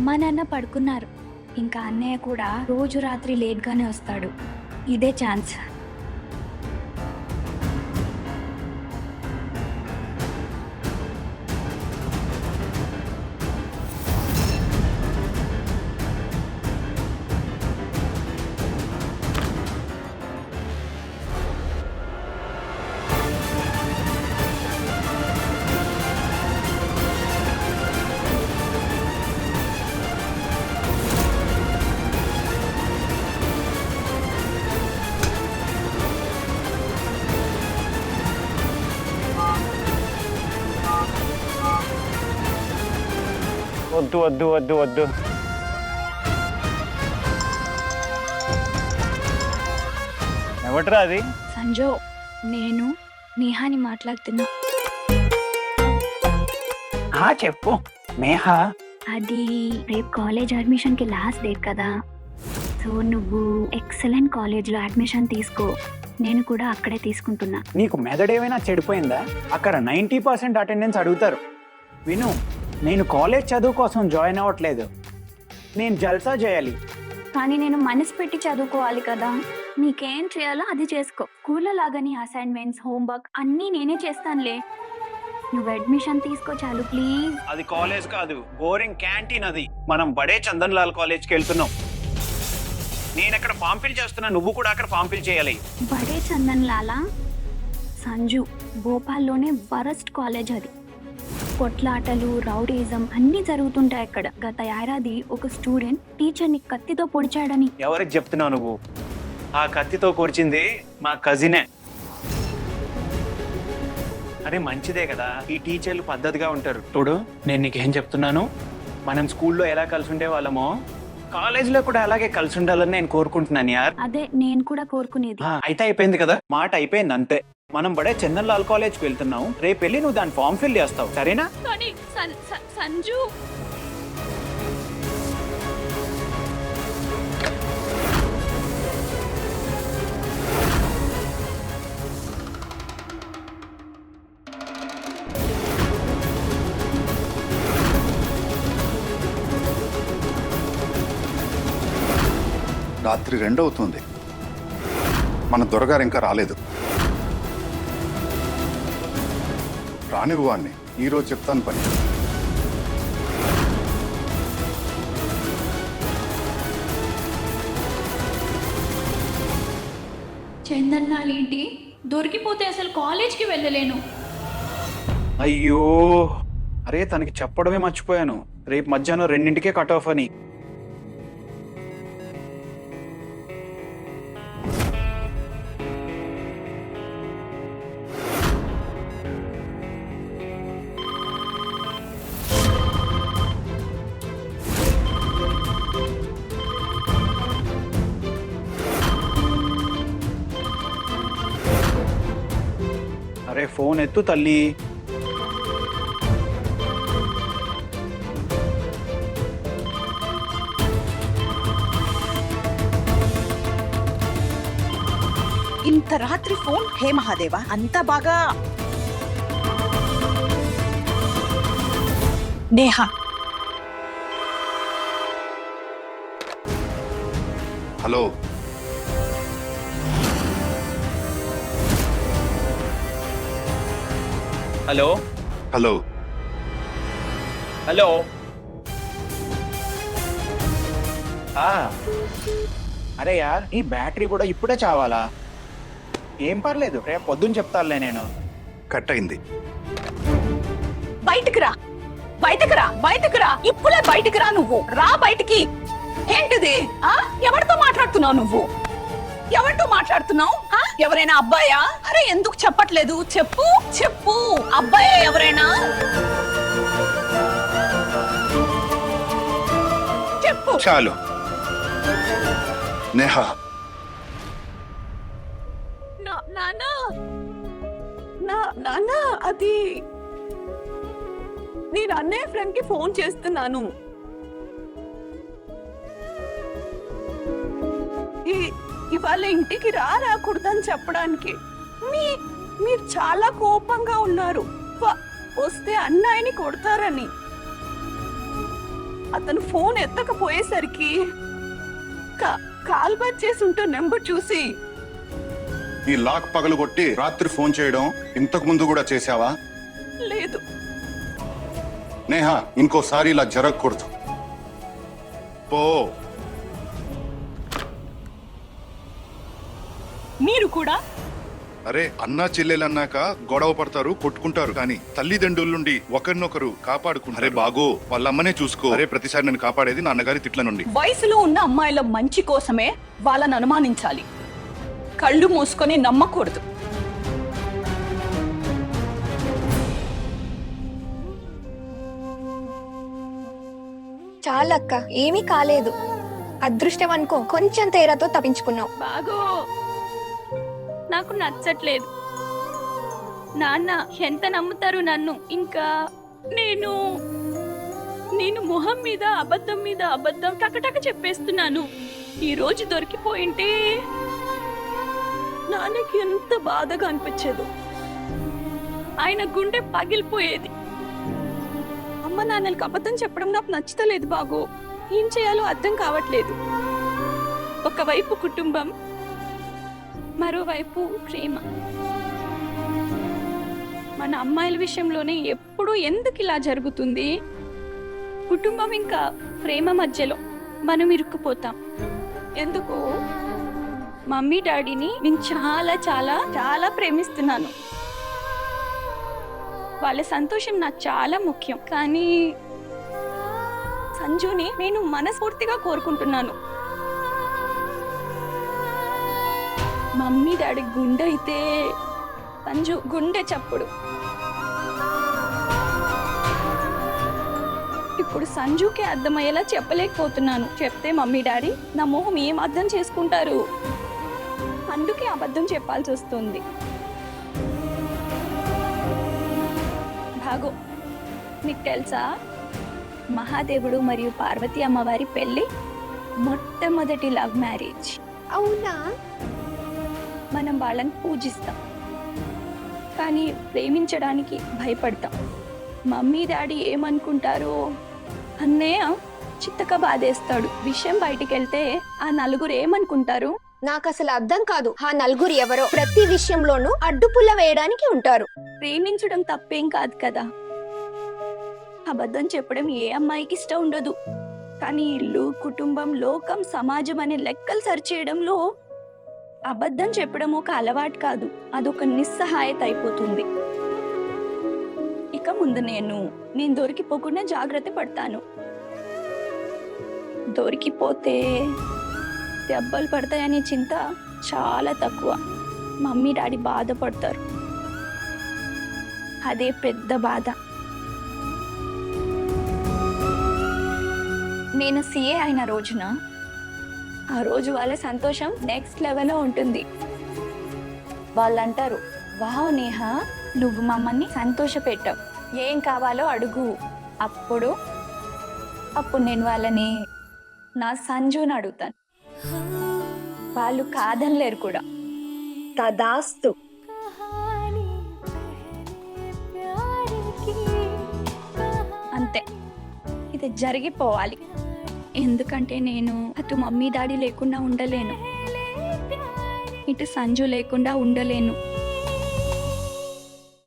అమ్మా నాన్న పడుకున్నారు. ఇంకా అన్నయ్య కూడా రోజు రాత్రి లేట్గానే వస్తాడు. ఇదే ఛాన్స్. వద్దు వద్దు వద్దు వద్దు. ఎవట్రా అది? సంజో, నేను నేహాని మాట్లాడుతున్నా. చెప్పు మేహా. అది రేపు కాలేజ్ అడ్మిషన్కి లాస్ట్ డేట్ కదా. సో నువ్వు ఎక్సలెంట్ కాలేజ్లో అడ్మిషన్ తీసుకో. నేను కూడా అక్కడే తీసుకుంటున్నా. నీకు మెదడేమైనా చెడిపోయిందా? అక్కడ 90% అటెండెన్స్ అడుగుతారు. విను, నేను కాలేజ్ చదువు కోసం జాయిన్ అవ్వట్లేదు. నేను జల్సా చేయాలి. కానీ నేను మనసు పెట్టి చదువుకోవాలి కదా. నీకేం చేయాలో అది చేసుకో. స్కూల్లో లాగా నీ అసైన్మెంట్స్, హోంవర్క్ అన్నీ నేనే చేస్తానులే. నువ్వు అడ్మిషన్ తీసుకో చాలు ప్లీజ్. అది కాలేజ్ కాదు, బోరింగ్ క్యాంటీన్. అది మనం బడే చందన్ లాల్ కాలేజ్కి వెళ్తున్నాం. నేను అక్కడ ఫామ్ ఫిల్ చేస్తున్నా, నువ్వు కూడా అక్కడ ఫామ్ ఫిల్ చేయాలి. బడే చందన్ లాలా సంజు, భోపాల్లోనే వరస్ట్ కాలేజ్ అది. కొట్లాటలు, రౌడీజం అన్నీ జరుగుతుంటాయి అక్కడ. గత ఏడాది ఒక స్టూడెంట్ టీచర్ని కత్తితో పొడిచాడని. ఎవరికి చెప్తున్నావు నువ్వు? ఆ కత్తితో కూర్చింది మా కజినే. అరే మంచిదే కదా, ఈ టీచర్లు పద్ధతిగా ఉంటారు. చూడు, నేను నీకేం చెప్తున్నాను, మనం స్కూల్లో ఎలా కలిసి ఉండే వాళ్ళమో కాలేజీలో కూడా అలాగే కలిసి ఉండాలని నేను కోరుకుంటున్నాను యార్. అదే నేను కూడా కోరుకునేది. అయితే అయిపోయింది కదా, మాట అయిపోయింది అంతే. మనం బడే చందన్ లాల్ కాలేజ్కి వెళ్తున్నాం. రేపు వెళ్ళి నువ్వు దాని ఫామ్ ఫిల్ చేస్తావు, సరేనా? కానీ సంజు, రాత్రి 2 అవుతుంది. మన దొరగారు ఇంకా రాలేదు. రాని వాడిని ఈరోజు చెప్తాను పని. చందన్నాలేంటి దొరికిపోతే అసలు కాలేజ్కి వెళ్ళలేను. అయ్యో, అరే తనకి చెప్పడమే మర్చిపోయాను, రేపు మధ్యాహ్నం 2ంటికే కట్ ఆఫ్ అని. అరే ఫోన్ ఎత్తు తల్లి. ఇంత రాత్రి ఫోన్? హే మహాదేవా, అంతా బాగా. Neha, hello. Hello hello. Hello. అరే యార్, ఈ బ్యాటరీ కూడా ఇప్పుడే చావాలా? ఏం పర్లేదు, రేపు పొద్దున్న చెప్తానులే నేను. కట్ అయింది. బయటికి రా, బయటికి రా, బయటికి రా, ఇప్పుడే బయటికి రా. నువ్వు రా బయటికి. ఏంటిది? ఎవరితో మాట్లాడుతున్నావు నువ్వు? ఎవరితో మాట్లాడుతున్నావు? ఎవరైనా అబ్బాయా? అరే ఎందుకు చెప్పట్లేదు? చెప్పు చెప్పు, అబ్బాయా ఎవరైనా? చెప్పు. చాలు నేహా. నానా, అది నేను అన్నయ్య ఫ్రెండ్ కి ఫోన్ చేస్తున్నాను. ఇవాళ ఇంటికి రాకూడదని చెప్పడానికి. మీరు చాలా కోపంగా ఉన్నారు. వస్తే అన్నయ్యని కొడతారని. అతను ఫోన్ ఎత్తకపోయేసరికి కాల్ బ్యాక్ చేసి ఉంటే నెంబర్ చూసి ఈ లాక్ పగలగొట్టి రాత్రి ఫోన్ చేయడం ఇంతకు ముందు కూడా చేశావా? లేదు. నేహ, ఇంకోసారి ఇలా జరగకూడదు. పో. మీరు కూడా అరే, అన్నా చెల్లెలన్నాక గొడవ పడతారు, కొట్టుకుంటారు, కానీ తల్లిదండ్రుల నుండి ఒకరినొకరు కాపాడుకుంటారు. అరే బాగో, వాళ్ళ అమ్మనే చూసుకో. అరే, ప్రతిసారి నేను కాపాడేది నాన్నగారి తిట్ల నుండి. వయసులో ఉన్న అమ్మాయిల మంచి కోసమే వాళ్ళని అనుమానించాలి, కళ్ళు మూసుకొని నమ్మకూడదు. చాలక్క, ఏమీ కాలేదు. అదృష్టం అనుకో, కొంచెం తేడాతో తప్పించుకున్నావు. బాగో, నాకు నచ్చట్లేదు. నాన్న ఎంత నమ్ముతారు నన్ను? ఇంకా నేను మొహం మీద అబద్ధం టకటక చెప్పేస్తున్నాను. ఈ రోజు దొరికిపోయింటే నాన్నకి ఎంత బాధగా అనిపించేది. ఆయన గుండె పగిలిపోయేది. అమ్మ నాన్నలకు అబద్ధం చెప్పడం నాకు నచ్చలేదు బాగో. ఏం చేయాలో అర్థం కావట్లేదు. ఒకవైపు కుటుంబం, మరోవైపు ప్రేమ. మన అమ్మాయిల విషయంలోనే ఎప్పుడూ ఎందుకు ఇలా జరుగుతుంది? కుటుంబం ఇంకా ప్రేమ మధ్యలో మనం ఇరుక్కుపోతాం. ఎందుకు? మమ్మీ డాడీని నేను చాలా చాలా చాలా ప్రేమిస్తున్నాను. వాళ్ళ సంతోషం నాకు చాలా ముఖ్యం. కానీ సంజుని నేను మనస్ఫూర్తిగా కోరుకుంటున్నాను. మమ్మీ డాడీ గుండె అయితే సంజు గుండె చప్పుడు. ఇప్పుడు సంజుకి అర్థమయ్యేలా చెప్పలేకపోతున్నాను. చెప్తే మమ్మీ డాడీ నా మొహం ఏం అర్థం చేసుకుంటారు? అందుకే అబద్ధం చెప్పాల్సి వస్తుంది. భాగో, మీకు తెలుసా, మహాదేవుడు మరియు పార్వతి అమ్మవారి పెళ్లి మొట్టమొదటి లవ్ మ్యారేజ్. అవునా? మనం వాళ్ళని పూజిస్తాం, కానీ ప్రేమించడానికి భయపడతాం. మమ్మీ డాడీ ఏమనుకుంటారో అన్నయ్య చిత్తక బాధేస్తాడు. విషయం బయటికి వెళ్తే ఆ నలుగురు ఏమనుకుంటారు? నాకు అసలు అర్థం కాదు. ఆ నలుగురు ఎవరో ప్రతి విషయంలోనూ అడ్డుపుల్ల వేయడానికి ఉంటారు. ప్రేమించడం తప్పేం కాదు కదా. అబద్ధం చెప్పడం ఏ అమ్మాయికి ఇష్టం ఉండదు. కానీ ఇల్లు, కుటుంబం, లోకం, సమాజం అనే లెక్కలు సరిచేయడంలో అబద్ధం చెప్పడం ఒక అలవాటు కాదు, అదొక నిస్సహాయత అయిపోతుంది. ఇక ముందు నేను దొరికిపోకుండా జాగ్రత్త పడతాను. దొరికిపోతే దెబ్బలు పడతాయనే చింత చాలా తక్కువ. మమ్మీ డాడీ బాధపడతారు, అదే పెద్ద బాధ. నేను సీఏ అయిన రోజున ఆ రోజు వాళ్ళ సంతోషం నెక్స్ట్ లెవెల్లో ఉంటుంది. వాళ్ళు అంటారు, వావ్ నేహ, నువ్వు మమ్మల్ని సంతోష పెట్టావు, ఏం కావాలో అడుగు. అప్పుడు నేను వాళ్ళని నా సంజుని అడుగుతాను. వాళ్ళు కాదనలేరు కూడా. తదాస్తు. అంతే, ఇది జరిగిపోవాలి. ఎందుకంటే నేను అటు మమ్మీ డాడీ లేకుండా ఉండలేను, ఇటు సంజు లేకుండా ఉండలేను.